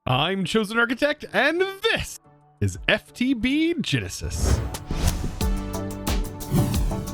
I'm ChosenArchitect, and this is FTB Genesis.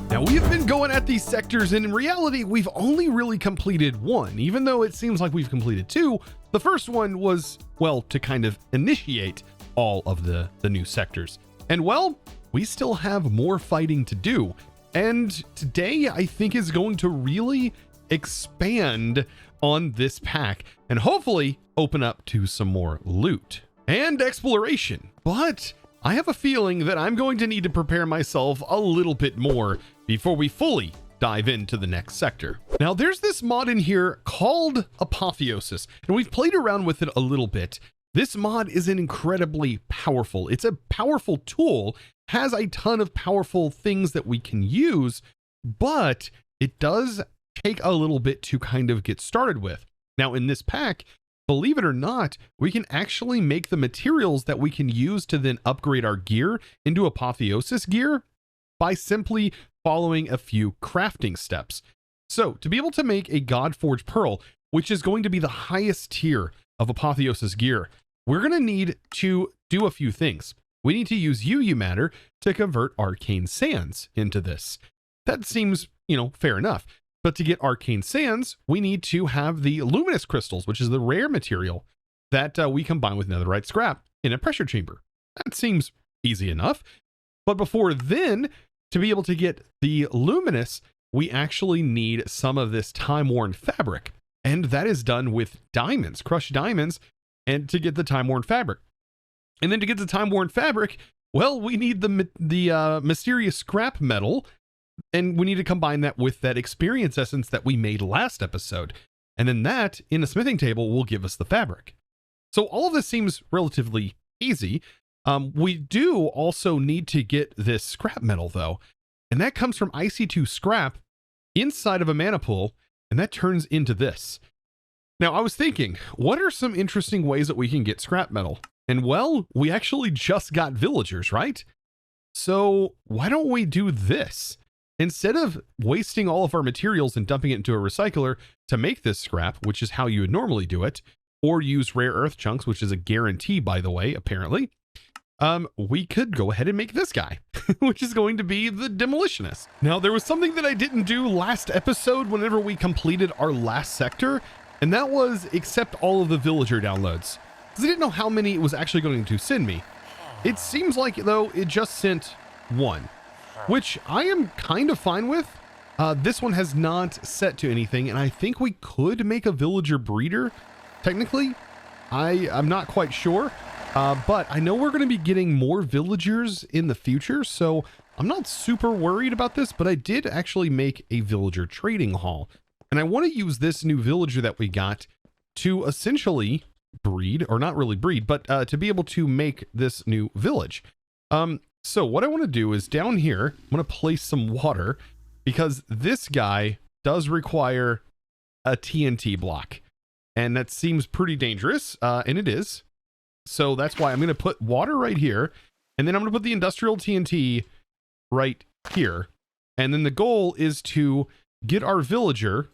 Now, we've been going at these sectors, and in reality, we've only really completed one, even though it seems like we've completed two. The first one was, well, to kind of initiate all of the new sectors. And well, we still have more fighting to do. And today, I think, is going to really expand on this pack and hopefully open up to some more loot and exploration. But I have a feeling that I'm going to need to prepare myself a little bit more before we fully dive into the next sector. Now, there's this mod in here called Apotheosis, and we've played around with it a little bit. This mod is incredibly powerful. It's a powerful tool, has a ton of powerful things that we can use, but it does take a little bit to kind of get started with. Now, in this pack, believe it or not, we can actually make the materials that we can use to then upgrade our gear into Apotheosis gear by simply following a few crafting steps. So to be able to make a Godforged Pearl, which is going to be the highest tier of Apotheosis gear, we're going to need to do a few things. We need to use UU matter to convert arcane sands into this. That seems, fair enough. But to get arcane sands, we need to have the luminous crystals, which is the rare material that we combine with netherite scrap in a pressure chamber. That seems easy enough. But before then, to be able to get the luminous, we actually need some of this time-worn fabric. And that is done with diamonds, crushed diamonds, and to get the time-worn fabric. And then to get the time-worn fabric, well, we need the mysterious scrap metal, and we need to combine that with that experience essence that we made last episode. And then that, in a smithing table, will give us the fabric. So all of this seems relatively easy. We do also need to get this scrap metal, though. And that comes from IC2 scrap inside of a mana pool, and that turns into this. Now, I was thinking, what are some interesting ways that we can get scrap metal? And well, we actually just got villagers, right? So why don't we do this? Instead of wasting all of our materials and dumping it into a recycler to make this scrap, which is how you would normally do it, or use rare earth chunks, which is a guarantee, by the way, apparently, we could go ahead and make this guy, which is going to be the demolitionist. Now, there was something that I didn't do last episode whenever we completed our last sector, and that was accept all of the villager downloads, because I didn't know how many it was actually going to send me. It seems like, though, it just sent one, which I am kind of fine with. This one has not set to anything, and I think we could make a villager breeder. Technically, I'm not quite sure, but I know we're going to be getting more villagers in the future, so I'm not super worried about this, but I did actually make a villager trading hall, and I want to use this new villager that we got to essentially breed, or not really breed, but to be able to make this new village. So what I want to do is down here, I'm going to place some water because this guy does require a TNT block, and that seems pretty dangerous, and it is. So that's why I'm going to put water right here, and then I'm going to put the industrial TNT right here. And then the goal is to get our villager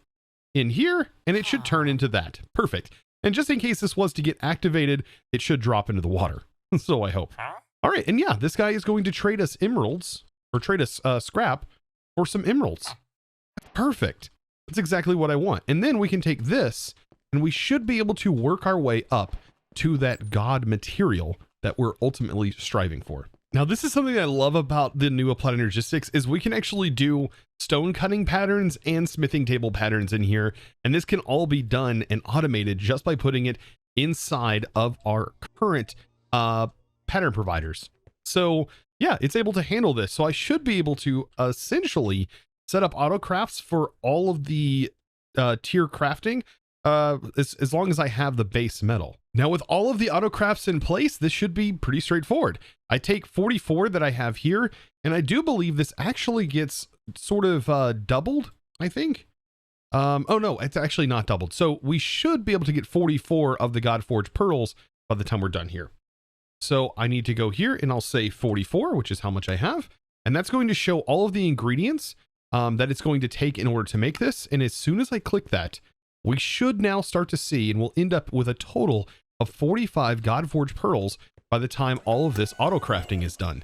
in here, and it should turn into that. Perfect. And just in case this was to get activated, it should drop into the water. So I hope. All right, and yeah, this guy is going to trade us emeralds, or trade us scrap for some emeralds. Perfect. That's exactly what I want. And then we can take this, and we should be able to work our way up to that god material that we're ultimately striving for. Now, this is something I love about the new Applied Energistics, is we can actually do stone cutting patterns and smithing table patterns in here, and this can all be done and automated just by putting it inside of our current pattern providers. So yeah, it's able to handle this. So I should be able to essentially set up auto crafts for all of the tier crafting as long as I have the base metal. Now, with all of the auto crafts in place, this should be pretty straightforward. I take 44 that I have here, and I do believe this actually gets sort of doubled, I think. Oh no, it's actually not doubled. So we should be able to get 44 of the Godforged Pearls by the time we're done here. So I need to go here and I'll say 44, which is how much I have. And that's going to show all of the ingredients that it's going to take in order to make this. And as soon as I click that, we should now start to see, and we'll end up with a total of 45 Godforged pearls by the time all of this auto crafting is done.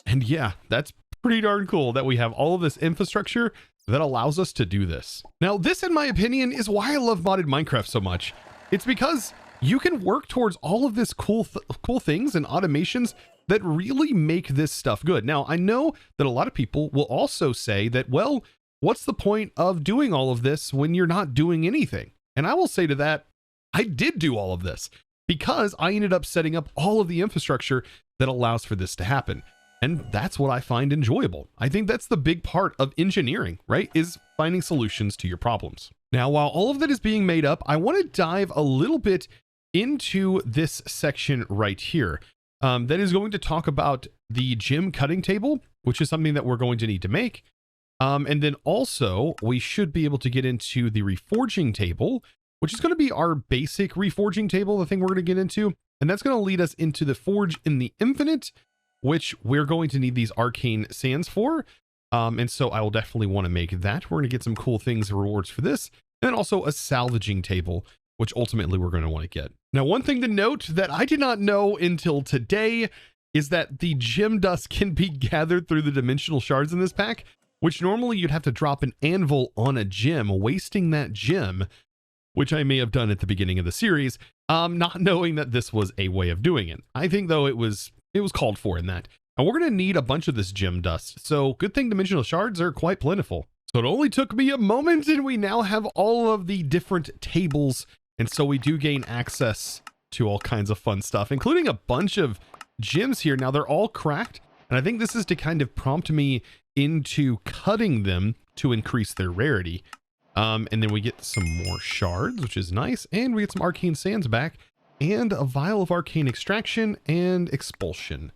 And yeah, that's pretty darn cool that we have all of this infrastructure that allows us to do this. Now, this, in my opinion, is why I love modded Minecraft so much. It's because you can work towards all of this cool things and automations that really make this stuff good. Now, I know that a lot of people will also say that, well, what's the point of doing all of this when you're not doing anything? And I will say to that, I did do all of this because I ended up setting up all of the infrastructure that allows for this to happen. And that's what I find enjoyable. I think that's the big part of engineering, right? Is finding solutions to your problems. Now, while all of that is being made up, I want to dive a little bit into this section right here. That is going to talk about the gem cutting table, which is something that we're going to need to make. And then also we should be able to get into the reforging table, which is going to be our basic reforging table, the thing we're going to get into. And that's going to lead us into the forge in the infinite, which we're going to need these arcane sands for. And so I will definitely want to make that. We're going to get some cool things and rewards for this. And also a salvaging table, which ultimately we're going to want to get. Now, one thing to note that I did not know until today is that the gem dust can be gathered through the dimensional shards in this pack, which normally you'd have to drop an anvil on a gem, wasting that gem, which I may have done at the beginning of the series, not knowing that this was a way of doing it. I think, though, it was called for in that. And we're going to need a bunch of this gem dust. So good thing dimensional shards are quite plentiful. So it only took me a moment and we now have all of the different tables. And so we do gain access to all kinds of fun stuff, including a bunch of gems here. Now they're all cracked. And I think this is to kind of prompt me into cutting them to increase their rarity. And then we get some more shards, which is nice. And we get some arcane sands back and a vial of arcane extraction and expulsion.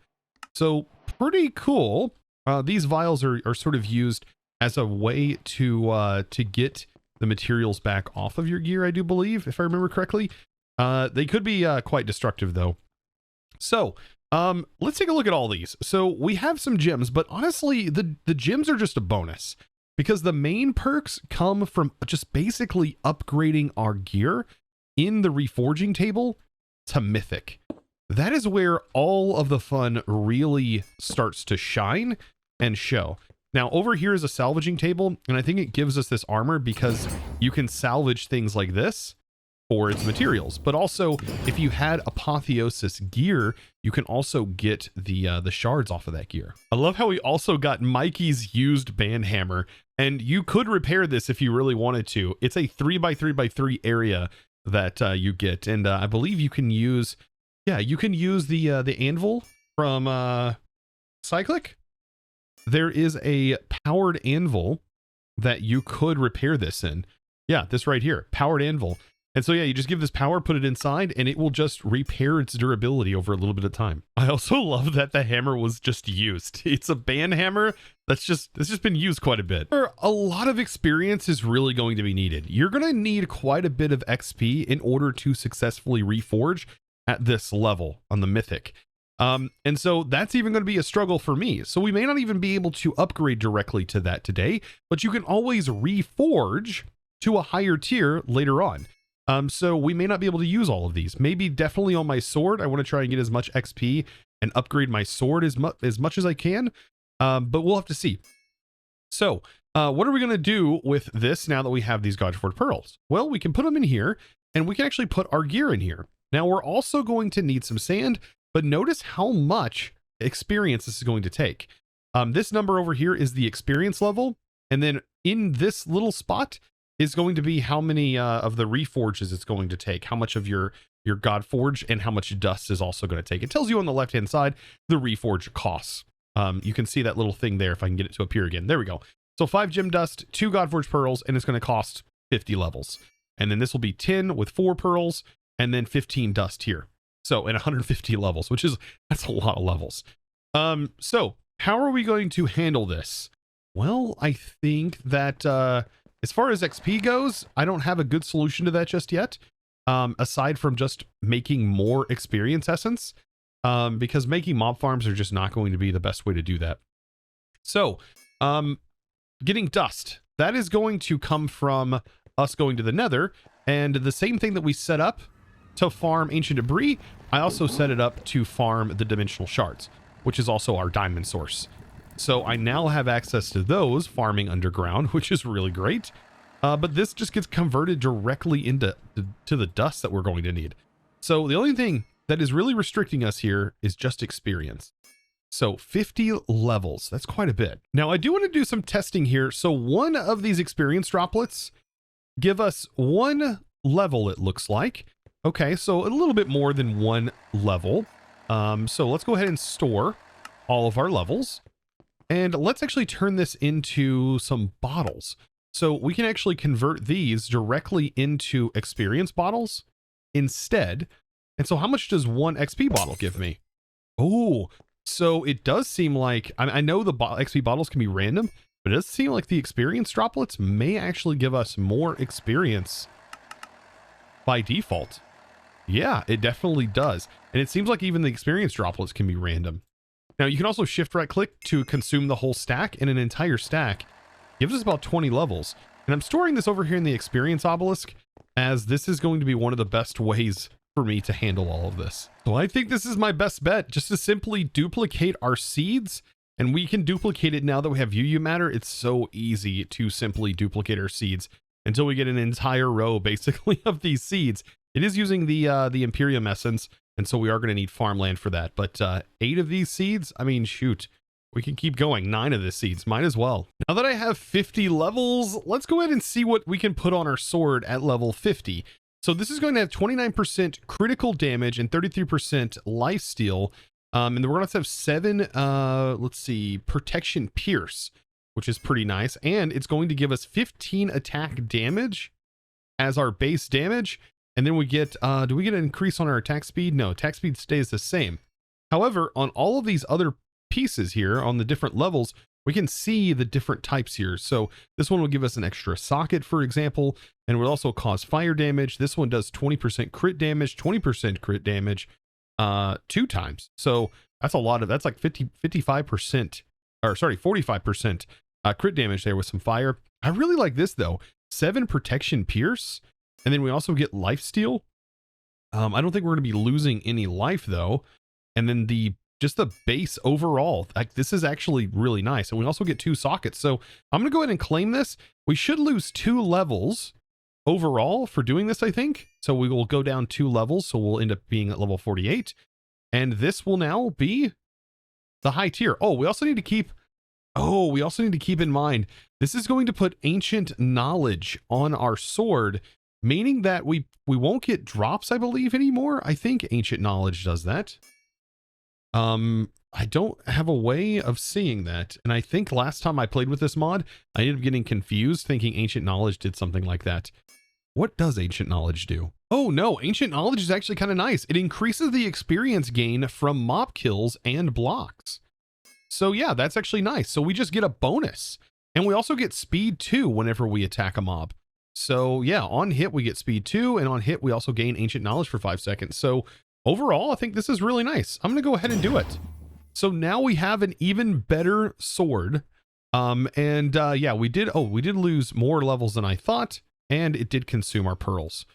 So pretty cool. These vials are sort of used as a way to get the materials back off of your gear, I do believe, if I remember correctly. They could be quite destructive though. So let's take a look at all these. So we have some gems, but honestly, the gems are just a bonus because the main perks come from just basically upgrading our gear in the reforging table to mythic. That is where all of the fun really starts to shine and show. Now over here is a salvaging table, and I think it gives us this armor because you can salvage things like this for its materials. But also, if you had Apotheosis gear, you can also get the shards off of that gear. I love how we also got Mikey's used band hammer, and you could repair this if you really wanted to. It's a 3x3x3 area that you get, and I believe you can use, yeah, you can use the anvil from Cyclic. There is a powered anvil that you could repair this in. Yeah, this right here, powered anvil. And so yeah, you just give this power, put it inside, and it will just repair its durability over a little bit of time. I also love that the hammer was just used. It's a band hammer that's just been used quite a bit. A lot of experience is really going to be needed. You're going to need quite a bit of XP in order to successfully reforge at this level on the mythic. And so that's even going to be a struggle for me. So we may not even be able to upgrade directly to that today, but you can always reforge to a higher tier later on. So we may not be able to use all of these. Maybe definitely on my sword. I want to try and get as much XP and upgrade my sword as much as I can. But we'll have to see. So what are we going to do with this now that we have these Godforged pearls? Well, we can put them in here and we can actually put our gear in here. Now we're also going to need some sand, but notice how much experience this is going to take. This number over here is the experience level. And then in this little spot is going to be how many of the reforges it's going to take, how much of your Godforge and how much dust is also going to take. It tells you on the left-hand side, the reforge costs. You can see that little thing there if I can get it to appear again. There we go. So 5 gem dust, 2 Godforge pearls, and it's going to cost 50 levels. And then this will be 10 with 4 pearls and then 15 dust here. So, and 150 levels, that's a lot of levels. So how are we going to handle this? Well, I think that, as far as XP goes, I don't have a good solution to that just yet. Aside from just making more experience essence, because making mob farms are just not going to be the best way to do that. So, getting dust, that is going to come from us going to the nether, and the same thing that we set up to farm ancient debris. I also set it up to farm the dimensional shards, which is also our diamond source. So I now have access to those farming underground, which is really great. But this just gets converted directly into the dust that we're going to need. So the only thing that is really restricting us here is just experience. So 50 levels, that's quite a bit. Now I do want to do some testing here. So one of these experience droplets give us 1 level, it looks like. Okay, so a little bit more than 1 level. So let's go ahead and store all of our levels. And let's actually turn this into some bottles. So we can actually convert these directly into experience bottles instead. And so how much does 1 XP bottle give me? Oh, so it does seem like, I know the XP bottles can be random, but it does seem like the experience droplets may actually give us more experience by default. Yeah, it definitely does. And it seems like even the experience droplets can be random. Now you can also shift right click to consume the whole stack, and an entire stack gives us about 20 levels. And I'm storing this over here in the experience obelisk, as this is going to be one of the best ways for me to handle all of this. So I think this is my best bet, just to simply duplicate our seeds. And we can duplicate it now that we have UU matter. It's so easy to simply duplicate our seeds until we get an entire row basically of these seeds. It is using the Imperium essence, and so we are going to need farmland for that. But 8 of these seeds, I mean, shoot, we can keep going. 9 of the seeds, might as well. Now that I have 50 levels, let's go ahead and see what we can put on our sword at level 50. So this is going to have 29% critical damage and 33% lifesteal. And then we're going to have 7, let's see, protection pierce, which is pretty nice. And it's going to give us 15 attack damage as our base damage. And then we get, do we get an increase on our attack speed? No, attack speed stays the same. However, on all of these other pieces here on the different levels, we can see the different types here. So this one will give us an extra socket, for example, and will also cause fire damage. This one does 20% crit damage, 20% crit damage, 2 times. So that's a lot of, that's like 55%, or sorry, 45% crit damage there with some fire. I really like this though. 7 protection pierce. And then we also get lifesteal. I don't think we're going to be losing any life though. And then just the base overall, like this is actually really nice. And we also get 2 sockets. So I'm going to go ahead and claim this. We should lose 2 levels overall for doing this, I think. So we will go down 2 levels. So we'll end up being at level 48. And this will now be the high tier. Oh, we also need to keep in mind, this is going to put ancient knowledge on our sword, meaning that we won't get drops, I believe, anymore. I think ancient knowledge does that. I don't have a way of seeing that. And I think last time I played with this mod, I ended up getting confused thinking ancient knowledge did something like that. What does ancient knowledge do? Oh no, ancient knowledge is actually kind of nice. It increases the experience gain from mob kills and blocks. So yeah, that's actually nice. So we just get a bonus, and we also get speed 2 whenever we attack a mob. So yeah, on hit we get speed 2, and on hit we also gain ancient knowledge for 5 seconds. So overall, I think this is really nice. I'm going to go ahead and do it. So now we have an even better sword. Yeah, we did lose more levels than I thought, and it did consume our pearls.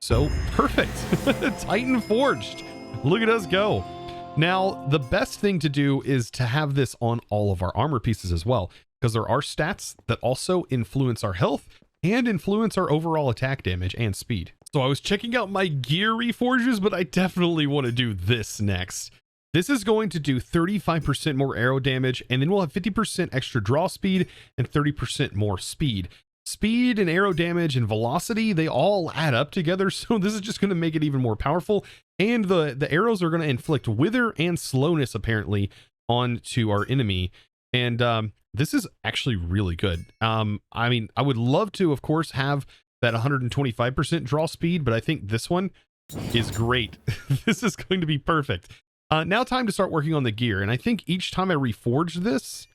So perfect. Titan forged. Look at us go. Now, the best thing to do is to have this on all of our armor pieces as well, because there are stats that also influence our health and influence our overall attack damage and speed. So I was checking out my gear reforges, but I definitely want to do this next. This is going to do 35% more arrow damage, and then we'll have 50% extra draw speed and 30% more speed. Speed and arrow damage and velocity, they all add up together, so this is just going to make it even more powerful. And the arrows are going to inflict wither and slowness, apparently, onto our enemy. And this is actually really good. I mean, I would love to, of course, have that 125% draw speed, but I think this one is great. This is going to be perfect. Now time to start working on the gear. And I think each time I reforge this,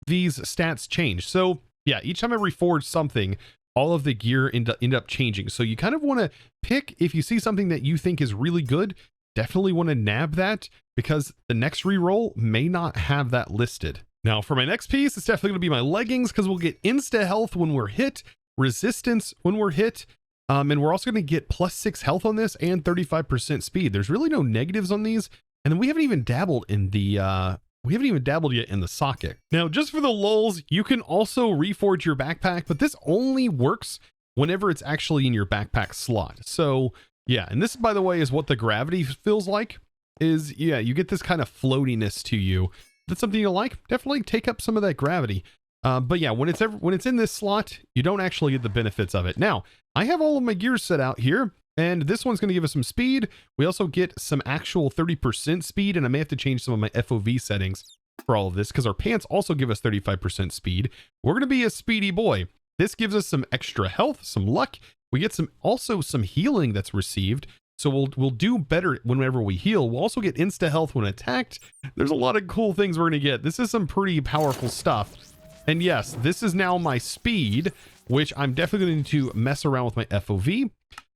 these stats change. So yeah, each time I reforge something, all of the gear end up changing. So you kind of want to pick, if you see something that you think is really good, definitely want to nab that, because the next reroll may not have that listed. Now for my next piece, it's definitely going to be my leggings, because we'll get insta health when we're hit, resistance when we're hit, And we're also going to get +6 health on this and 35% speed. There's really no negatives on these. And then we haven't even dabbled in the, we haven't even dabbled yet in the socket. Now, just for the lulz, you can also reforge your backpack, but this only works whenever it's actually in your backpack slot. So yeah, and this, by the way, is what the gravity feels like. Is, yeah, you get this kind of floatiness to you. That's something you like. Definitely take up some of that gravity. But yeah, when it's in this slot, you don't actually get the benefits of it. Now, I have all of my gears set out here, and this one's going to give us some speed. We also get some actual 30% speed, and I may have to change some of my FOV settings for all of this because our pants also give us 35% speed. We're going to be a speedy boy. This gives us some extra health, some luck. We get also some healing that's received. So we'll do better whenever we heal. We'll also get insta health when attacked. There's a lot of cool things we're going to get. This is some pretty powerful stuff. And yes, this is now my speed, which I'm definitely going to mess around with my FOV.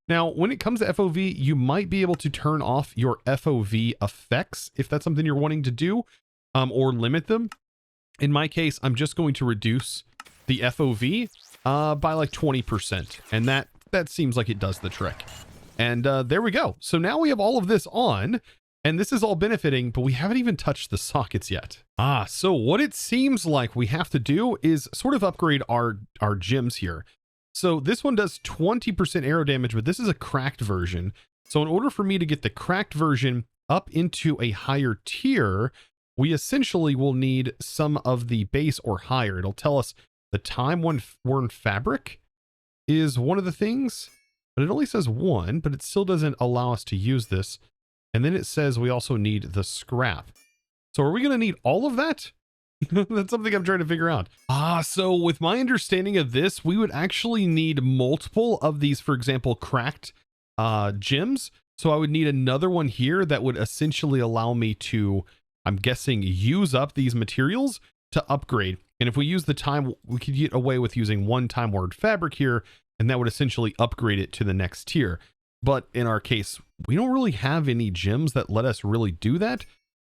Now, when it comes to FOV, you might be able to turn off your FOV effects if that's something you're wanting to do, or limit them. In my case, I'm just going to reduce the FOV by like 20%. And that seems like it does the trick. And there we go. So now we have all of this on, and this is all benefiting, but we haven't even touched the sockets yet. So what it seems like we have to do is sort of upgrade our gems here. So this one does 20% arrow damage, but this is a cracked version. So in order for me to get the cracked version up into a higher tier, we essentially will need some of the base or higher. It'll tell us the time-worn fabric is one of the things, but it only says 1, but it still doesn't allow us to use this. And then it says we also need the scrap. So are we going to need all of that? That's something I'm trying to figure out. So with my understanding of this, we would actually need multiple of these, for example, cracked gems. So I would need another one here that would essentially allow me to, I'm guessing, use up these materials to upgrade. And if we use the time, we could get away with using one time-worn fabric here, and that would essentially upgrade it to the next tier. But in our case, we don't really have any gems that let us really do that,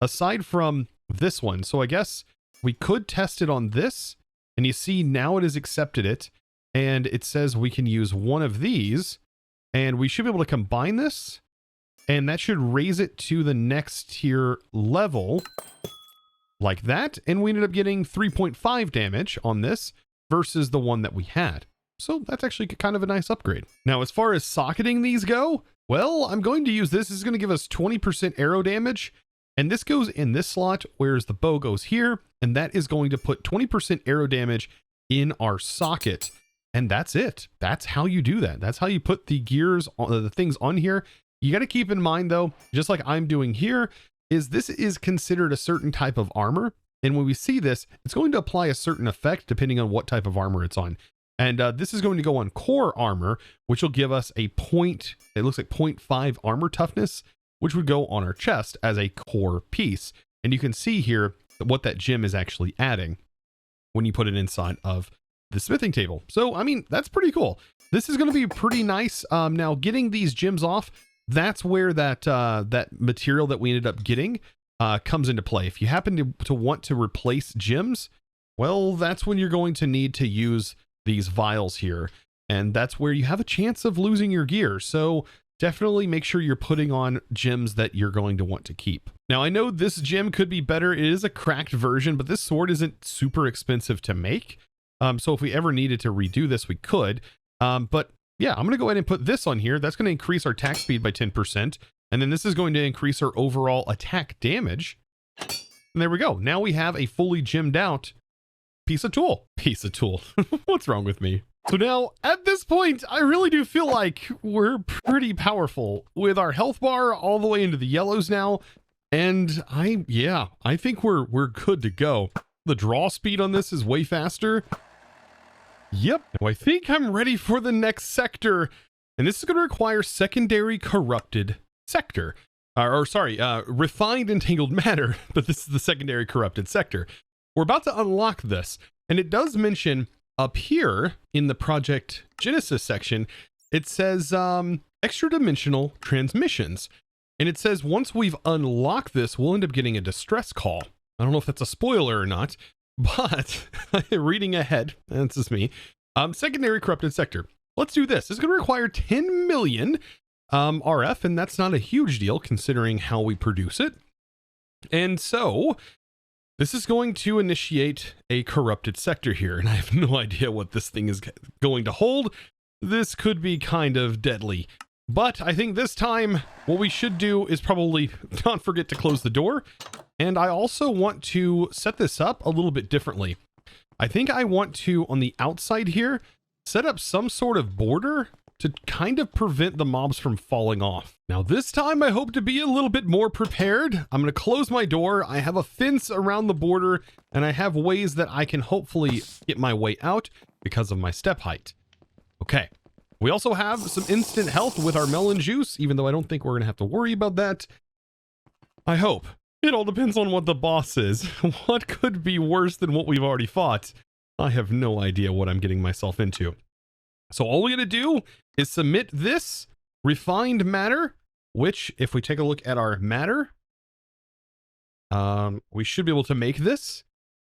aside from this one. So I guess we could test it on this, and you see now it has accepted it, and it says we can use one of these, and we should be able to combine this, and that should raise it to the next tier level, like that, and we ended up getting 3.5 damage on this versus the one that we had. So that's actually kind of a nice upgrade. Now, as far as socketing these go, well, I'm going to use this. This is going to give us 20% arrow damage, and this goes in this slot, whereas the bow goes here, and that is going to put 20% arrow damage in our socket, and that's it. That's how you do that. That's how you put the gears on the things on here. You got to keep in mind, though, just like I'm doing here, is this is considered a certain type of armor, and when we see this, it's going to apply a certain effect depending on what type of armor it's on. And this is going to go on core armor, which will give us a point, it looks like 0.5 armor toughness, which would go on our chest as a core piece. And you can see here what that gem is actually adding when you put it inside of the smithing table. So, I mean, that's pretty cool. This is going to be pretty nice. Now, getting these gems off, that's where that material that we ended up getting comes into play. If you happen to want to replace gems, well, that's when you're going to need to use these vials here, and that's where you have a chance of losing your gear. So definitely make sure you're putting on gems that you're going to want to keep. Now, I know this gem could be better. It is a cracked version, but this sword isn't super expensive to make. So if we ever needed to redo this, we could. But yeah, I'm going to go ahead and put this on here. That's going to increase our attack speed by 10%. And then this is going to increase our overall attack damage. And there we go. Now we have a fully gemmed out piece of tool. What's wrong with me? So now at this point, I really do feel like we're pretty powerful with our health bar all the way into the yellows now. And I think we're good to go. The draw speed on this is way faster. Yep. I think I'm ready for the next sector. And this is going to require secondary corrupted sector. Refined entangled matter, but this is the secondary corrupted sector. We're about to unlock this, and it does mention up here in the Project Genesis section, it says extra dimensional transmissions. And it says once we've unlocked this, we'll end up getting a distress call. I don't know if that's a spoiler or not, but reading ahead, that's just me. Secondary corrupted sector. let's do this. It's going to require 10 million RF, and that's not a huge deal considering how we produce it. And so this is going to initiate a corrupted sector here, and I have no idea what this thing is going to hold. This could be kind of deadly, but I think this time what we should do is probably not forget to close the door. And I also want to set this up a little bit differently. I think I want to, on the outside here, set up some sort of border to kind of prevent the mobs from falling off. Now this time I hope to be a little bit more prepared. I'm going to close my door. I have a fence around the border, and I have ways that I can hopefully get my way out because of my step height. Okay. We also have some instant health with our melon juice, even though I don't think we're going to have to worry about that. I hope. It all depends on what the boss is. What could be worse than what we've already fought? I have no idea what I'm getting myself into. So all we're going to do is submit this refined matter, which if we take a look at our matter, we should be able to make this.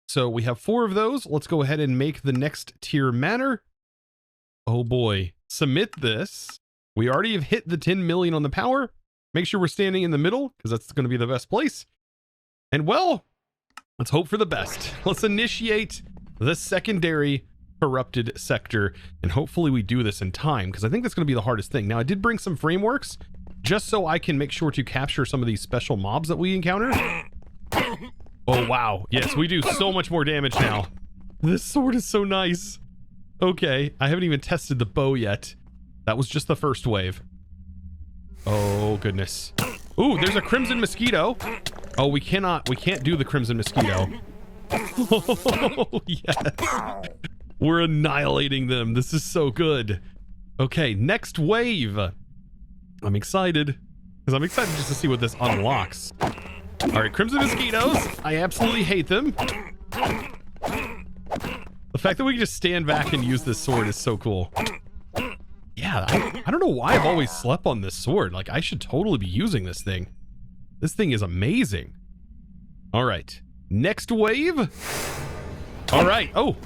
So we have 4 of those. Let's go ahead and make the next tier matter. Oh boy. Submit this. We already have hit the 10 million on the power. Make sure we're standing in the middle because that's going to be the best place. And well, let's hope for the best. Let's initiate the secondary corrupted sector, and hopefully we do this in time because I think that's going to be the hardest thing. Now I did bring some frameworks just so I can make sure to capture some of these special mobs that we encounter. Oh wow, yes, we do so much more damage now. This sword is so nice. Okay, I haven't even tested the bow yet. That was just the first wave. Oh goodness. Ooh, there's a crimson mosquito. Oh, we can't do the crimson mosquito. Oh yes. We're annihilating them. This is so good. Okay, next wave. I'm excited because I'm excited just to see what this unlocks. All right, crimson mosquitoes. I absolutely hate them. The fact that we can just stand back and use this sword is so cool. Yeah, I don't know why I've always slept on this sword. Like, I should totally be using this thing. This thing is amazing. All right, next wave. All right. Oh,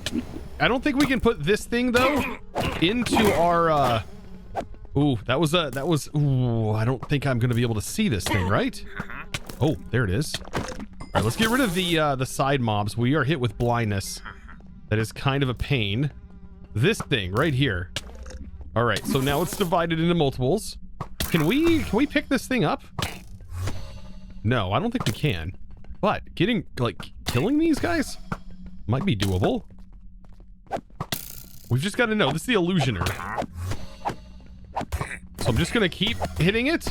I don't think we can put this thing though into our. Ooh, ooh, I don't think I'm gonna be able to see this thing, right? Oh, there it is. All right, let's get rid of the side mobs. We are hit with blindness. That is kind of a pain. This thing right here. All right, so now it's divided into multiples. Can we pick this thing up? No, I don't think we can. But killing these guys might be doable. We've just got to know. This is the illusioner. So I'm just going to keep hitting it.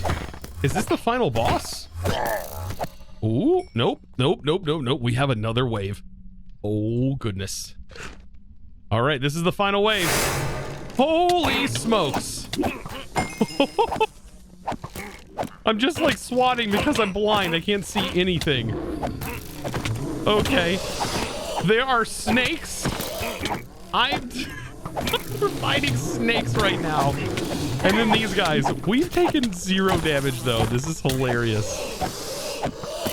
Is this the final boss? Ooh, nope. We have another wave. Oh, goodness. All right, this is the final wave. Holy smokes. I'm just like swatting because I'm blind. I can't see anything. Okay. There are snakes. We're fighting snakes right now. And then these guys. We've taken 0 damage though. This is hilarious.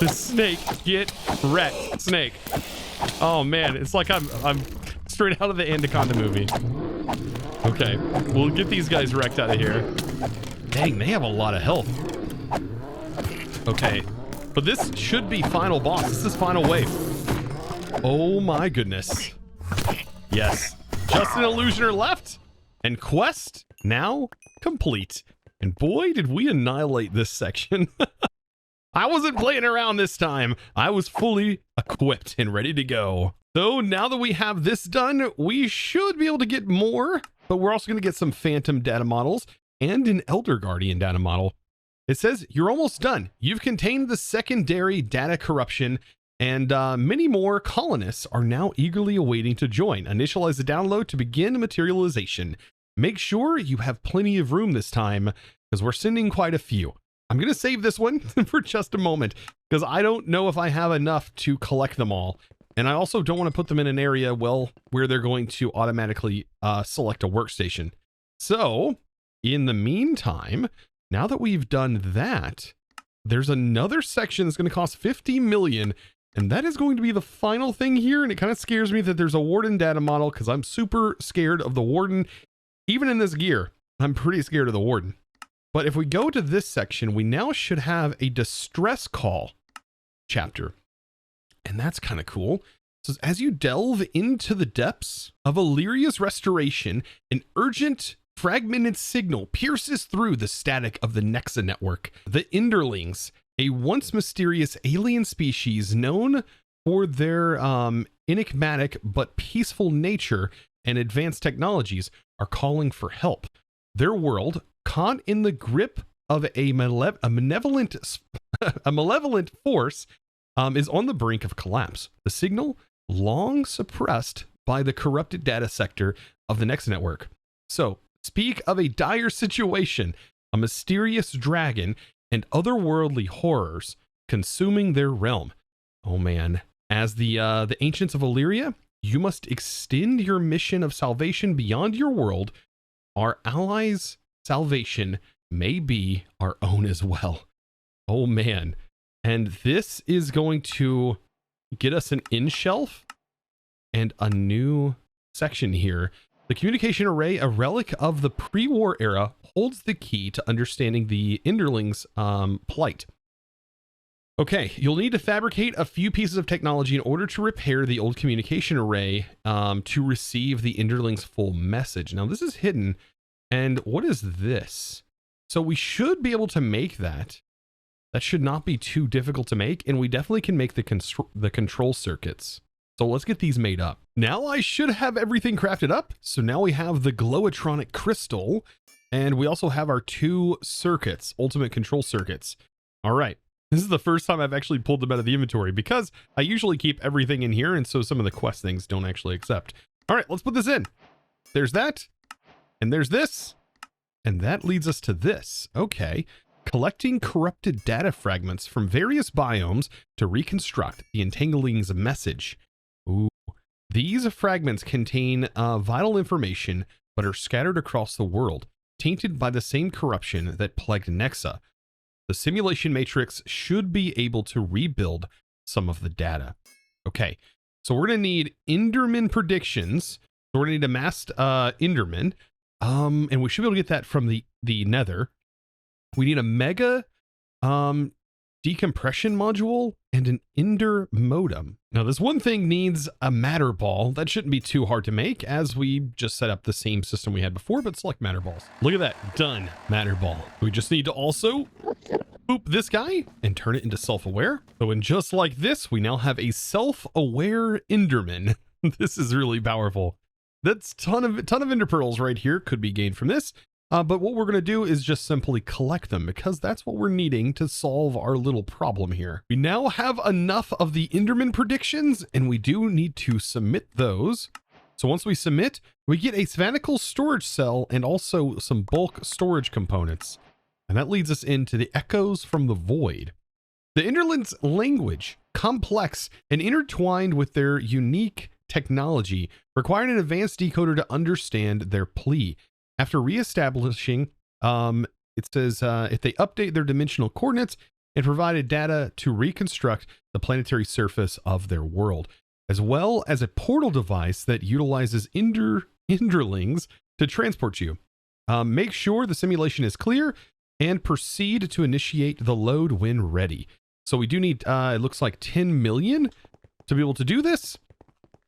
The snake, get wrecked. Snake. Oh man, it's like I'm straight out of the Anaconda movie. Okay, we'll get these guys wrecked out of here. Dang, they have a lot of health. Okay, but this should be final boss. This is final wave. Oh my goodness. Yes, just an illusioner left, and quest now complete. And boy, did we annihilate this section. I wasn't playing around this time. I was fully equipped and ready to go. So now that we have this done, we should be able to get more, but we're also going to get some phantom data models and an Elder Guardian data model. It says you're almost done. You've contained the secondary data corruption, and many more colonists are now eagerly awaiting to join. Initialize the download to begin materialization. Make sure you have plenty of room this time because we're sending quite a few. I'm going to save this one for just a moment because I don't know if I have enough to collect them all. And I also don't want to put them in an area, well, where they're going to automatically select a workstation. So in the meantime, now that we've done that, there's another section that's going to cost 50 million. And that is going to be the final thing here. And it kind of scares me that there's a warden data model because I'm super scared of the warden. Even in this gear, I'm pretty scared of the warden. But if we go to this section, we now should have a distress call chapter. And that's kind of cool. So as you delve into the depths of Elyria's restoration, an urgent fragmented signal pierces through the static of the Nexa Network. The Enderlings, a once mysterious alien species known for their enigmatic but peaceful nature and advanced technologies, are calling for help. Their world, caught in the grip of a malevolent force, is on the brink of collapse. The signal, long suppressed by the corrupted data sector of the Nexa Network. So, speak of a dire situation, a mysterious dragon, and otherworldly horrors consuming their realm. Oh man. As the ancients of Elyria, you must extend your mission of salvation beyond your world. Our allies' salvation may be our own as well. Oh man. And this is going to get us an in shelf and a new section here. The communication array, a relic of the pre-war era, holds the key to understanding the Enderlings' plight. Okay, you'll need to fabricate a few pieces of technology in order to repair the old communication array to receive the Enderling's full message. Now, this is hidden. And what is this? So we should be able to make that. That should not be too difficult to make. And we definitely can make the control circuits. So let's get these made up. Now I should have everything crafted up. So now we have the glowatronic crystal. And we also have our 2 circuits, ultimate control circuits. All right. This is the first time I've actually pulled them out of the inventory because I usually keep everything in here. And so some of the quest things don't actually accept. All right, let's put this in. There's that. And there's this. And that leads us to this. Okay. Collecting corrupted data fragments from various biomes to reconstruct the Entangling's message. Ooh. These fragments contain vital information, but are scattered across the world, tainted by the same corruption that plagued Nexa. The simulation matrix should be able to rebuild some of the data. Okay, so we're going to need Enderman predictions. So we're going to need amassed Enderman. And we should be able to get that from the Nether. We need a mega decompression module and an Ender modem. Now, this one thing needs a matter ball. That shouldn't be too hard to make, as we just set up the same system we had before, but select matter balls. Look at that. Done. Matter ball. We just need to also boop this guy and turn it into self-aware. So, and just like this, we now have a self-aware Enderman. This is really powerful. That's ton of Ender pearls right here could be gained from this. But what we're going to do is just simply collect them, because that's what we're needing to solve our little problem here. We now have enough of the Enderman predictions, and we do need to submit those. So once we submit, we get a Spatial Storage Cell and also some bulk storage components. And that leads us into the Echoes from the Void. The Enderling's language, complex and intertwined with their unique technology, required an advanced decoder to understand their plea. After reestablishing, it says if they update their dimensional coordinates and provided data to reconstruct the planetary surface of their world, as well as a portal device that utilizes Enderlings to transport you. Make sure the simulation is clear and proceed to initiate the load when ready. So we do need, it looks like 10 million to be able to do this.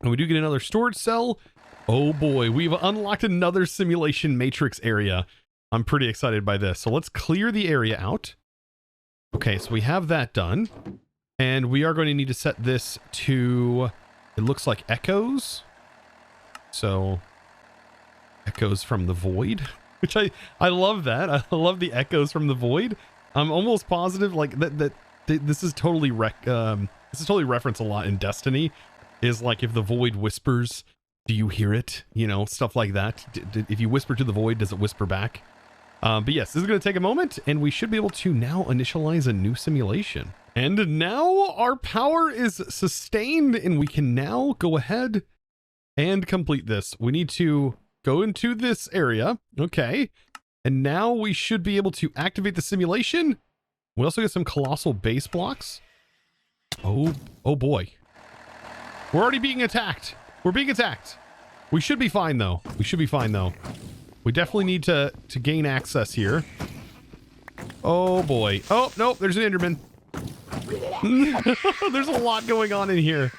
And we do get another storage cell. Oh boy, we've unlocked another simulation matrix area. I'm pretty excited by this. So let's clear the area out. Okay, so we have that done. And we are going to need to set this to, it looks like echoes. So echoes from the void, which I love that. I love the echoes from the void. I'm almost positive like that this is totally referenced a lot in Destiny, is like if the void whispers, do you hear it? You know, stuff like that. If you whisper to the void, does it whisper back? But yes, this is going to take a moment, and we should be able to now initialize a new simulation. And now our power is sustained, and we can now go ahead and complete this. We need to go into this area. Okay. And now we should be able to activate the simulation. We also get some colossal base blocks. Oh boy. We're already being attacked. We're being attacked. We should be fine though. We should be fine though. We definitely need to gain access here. Oh boy. Oh, nope, there's an Enderman. There's a lot going on in here.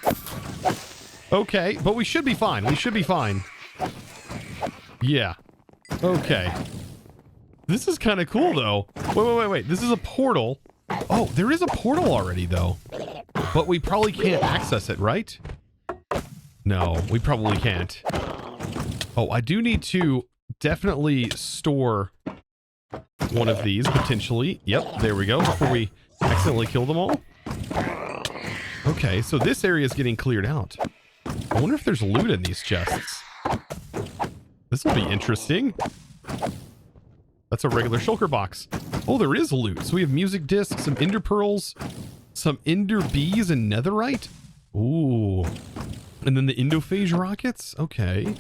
Okay, but we should be fine. We should be fine. Yeah. Okay. This is kind of cool, though. Wait. This is a portal. Oh, there is a portal already, though. But we probably can't access it, right? No, we probably can't. Oh, I do need to definitely store one of these, potentially. Yep, there we go, before we accidentally kill them all. Okay, so this area is getting cleared out. I wonder if there's loot in these chests. This will be interesting. That's a regular shulker box. Oh, there is loot. So we have music discs, some ender pearls, some ender bees, and netherite. Ooh. And then the endophage rockets. Okay.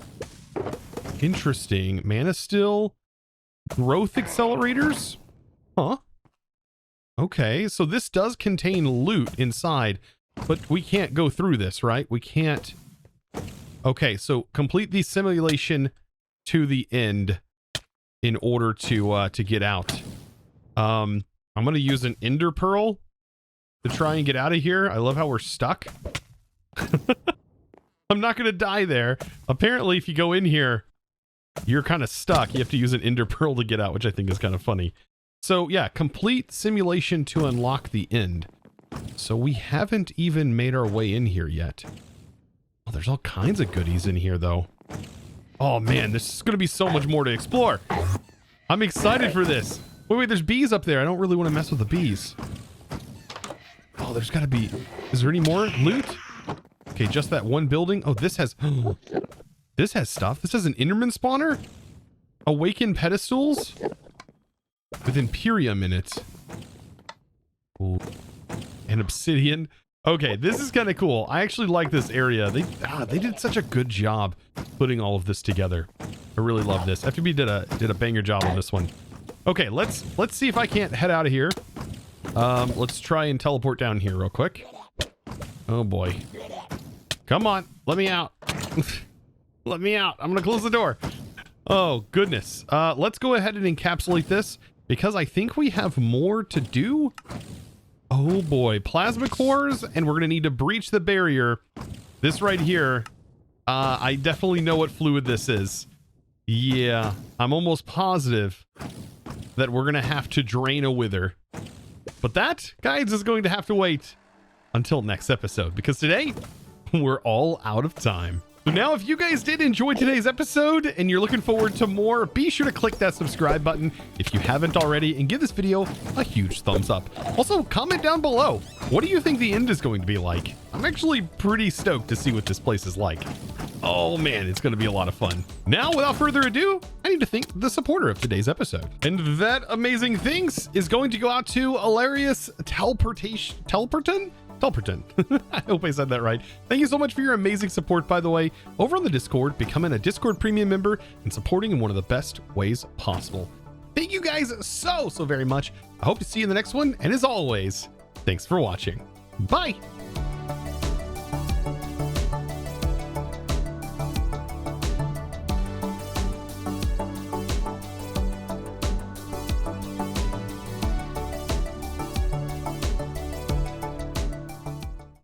Interesting. Mana still. Growth accelerators. Huh. Okay, so this does contain loot inside, but we can't go through this, right? We can't. Okay, so complete the simulation to the end in order to get out. I'm going to use an ender pearl to try and get out of here. I love how we're stuck. I'm not going to die there. Apparently, if you go in here, you're kind of stuck. You have to use an ender pearl to get out, which I think is kind of funny. So yeah, complete simulation to unlock the end. So we haven't even made our way in here yet. Oh, there's all kinds of goodies in here, though. Oh man, this is going to be so much more to explore. I'm excited for this. Wait, there's bees up there. I don't really want to mess with the bees. Oh, there's got to be... Is there any more loot? Okay, just that one building. Oh, this has... This has stuff. This has an Enderman spawner. Awakened pedestals. With Imperium in it. Ooh. And obsidian. Okay, this is kind of cool. I actually like this area. They did such a good job putting all of this together. I really love this. FTB did a banger job on this one. Okay, let's see if I can't head out of here. Let's try and teleport down here real quick. Oh boy. Come on, let me out. Let me out. I'm gonna close the door. Oh goodness. Let's go ahead and encapsulate this because I think we have more to do. Oh boy, plasma cores, and we're gonna need to breach the barrier. This right here, I definitely know what fluid this is. Yeah, I'm almost positive that we're gonna have to drain a wither. But that, guys, is going to have to wait until next episode because today we're all out of time. So now, if you guys did enjoy today's episode and you're looking forward to more, be sure to click that subscribe button if you haven't already and give this video a huge thumbs up. Also, comment down below. What do you think the end is going to be like? I'm actually pretty stoked to see what this place is like. Oh man, it's going to be a lot of fun. Now, without further ado, I need to thank the supporter of today's episode. And that amazing thanks is going to go out to Elyria's Telperton? I hope I said that right. Thank you so much for your amazing support, by the way, over on the Discord, becoming a Discord premium member and supporting in one of the best ways possible. Thank you guys so very much. I hope to see you in the next one. And as always, thanks for watching. Bye.